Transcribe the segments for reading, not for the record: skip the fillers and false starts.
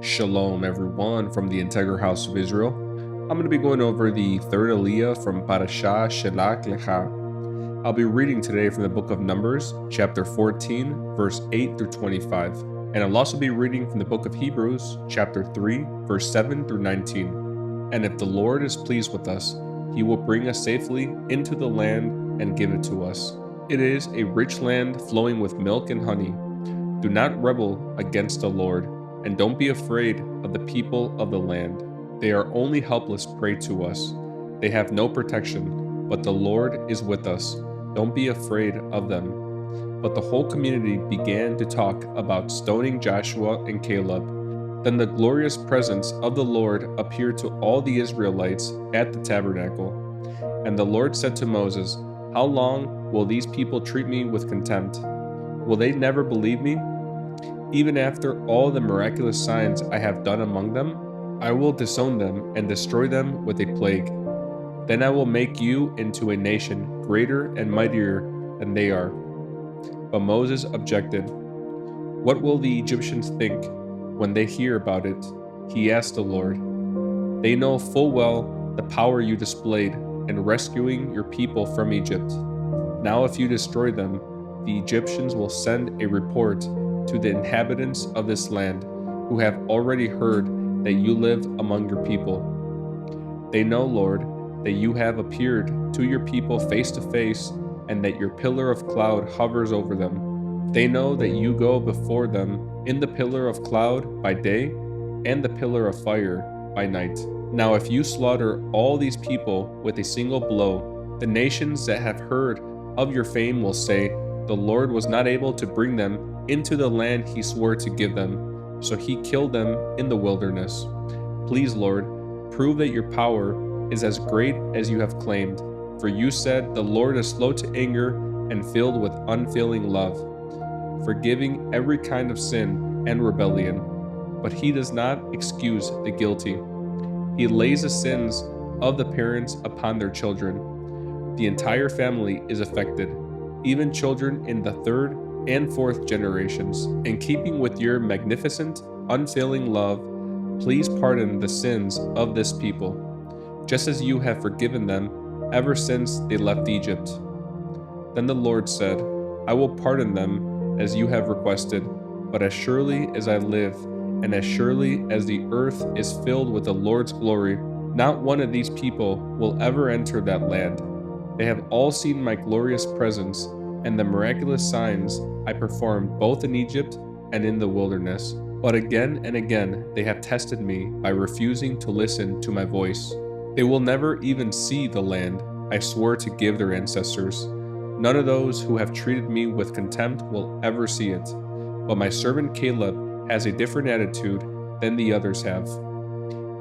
Shalom, everyone, from the Integral House of Israel. I'm going to be going over the third Aliyah from Parashah, Shelach, Lecha. I'll be reading today from the book of Numbers, chapter 14, verse 8 through 25. And I'll also be reading from the book of Hebrews, chapter 3, verse 7 through 19. And if the Lord is pleased with us, he will bring us safely into the land and give it to us. It is a rich land flowing with milk and honey. Do not rebel against the Lord, and don't be afraid of the people of the land. They are only helpless prey to us. They have no protection, but the Lord is with us. Don't be afraid of them. But the whole community began to talk about stoning Joshua and Caleb. Then the glorious presence of the Lord appeared to all the Israelites at the tabernacle. And the Lord said to Moses, "How long will these people treat me with contempt? Will they never believe me? Even after all the miraculous signs I have done among them, I will disown them and destroy them with a plague. Then I will make you into a nation greater and mightier than they are." But Moses objected. "What will the Egyptians think when they hear about it?" he asked the Lord. "They know full well the power you displayed in rescuing your people from Egypt. Now if you destroy them, the Egyptians will send a report to the inhabitants of this land, who have already heard that you live among your people. They know, Lord, that you have appeared to your people face to face, and that your pillar of cloud hovers over them. They know that you go before them in the pillar of cloud by day and the pillar of fire by night. Now if you slaughter all these people with a single blow, the nations that have heard of your fame will say, 'The Lord was not able to bring them into the land he swore to give them, so he killed them in the wilderness.' Please, Lord, prove that your power is as great as you have claimed. For you said, 'The Lord is slow to anger and filled with unfailing love, forgiving every kind of sin and rebellion, but he does not excuse the guilty. He lays the sins of the parents upon their children. The entire family is affected, even children in the third and fourth generations. In keeping with your magnificent, unfailing love, please pardon the sins of this people, just as you have forgiven them ever since they left Egypt." Then the Lord said, "I will pardon them as you have requested, but as surely as I live, and as surely as the earth is filled with the Lord's glory, not one of these people will ever enter that land. They have all seen my glorious presence and the miraculous signs I performed both in Egypt and in the wilderness. But again and again they have tested me by refusing to listen to my voice. They will never even see the land I swore to give their ancestors. None of those who have treated me with contempt will ever see it. But my servant Caleb has a different attitude than the others have.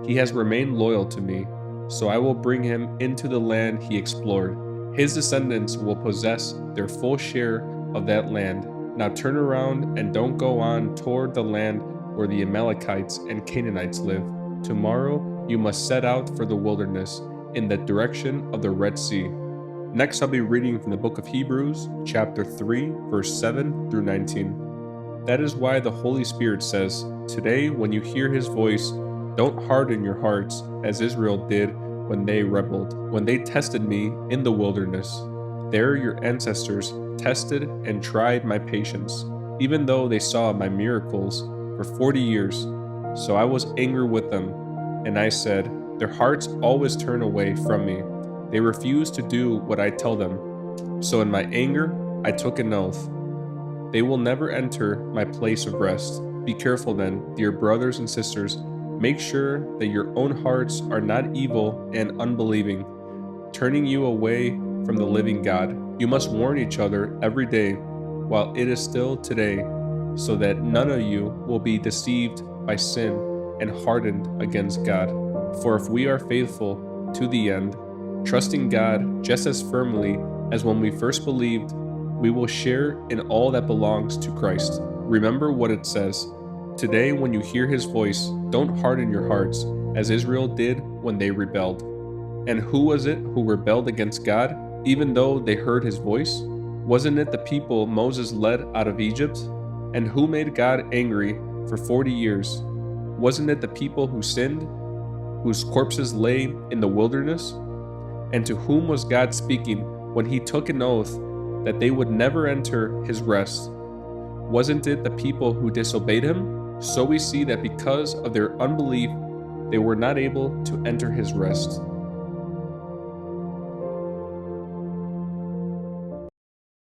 He has remained loyal to me, so I will bring him into the land he explored. His descendants will possess their full share of that land. Now turn around and don't go on toward the land where the Amalekites and Canaanites live. Tomorrow you must set out for the wilderness in the direction of the Red Sea." Next I'll be reading from the book of Hebrews, chapter 3, verse 7 through 19. "That is why the Holy Spirit says, 'Today when you hear his voice, don't harden your hearts as Israel did when they rebelled, when they tested me in the wilderness. There your ancestors tested and tried my patience, even though they saw my miracles for 40 years. So I was angry with them, and I said, their hearts always turn away from me. They refuse to do what I tell them. So in my anger, I took an oath. They will never enter my place of rest. Be careful then, dear brothers and sisters. Make sure that your own hearts are not evil and unbelieving, turning you away from the living God. You must warn each other every day while it is still today, so that none of you will be deceived by sin and hardened against God. For if we are faithful to the end, trusting God just as firmly as when we first believed, we will share in all that belongs to Christ. Remember what it says, 'Today when you hear his voice, don't harden your hearts as Israel did when they rebelled.' And who was it who rebelled against God, even though they heard his voice? Wasn't it the people Moses led out of Egypt? And who made God angry for 40 years? Wasn't it the people who sinned, whose corpses lay in the wilderness? And to whom was God speaking when he took an oath that they would never enter his rest? Wasn't it the people who disobeyed him? So we see that because of their unbelief, they were not able to enter his rest.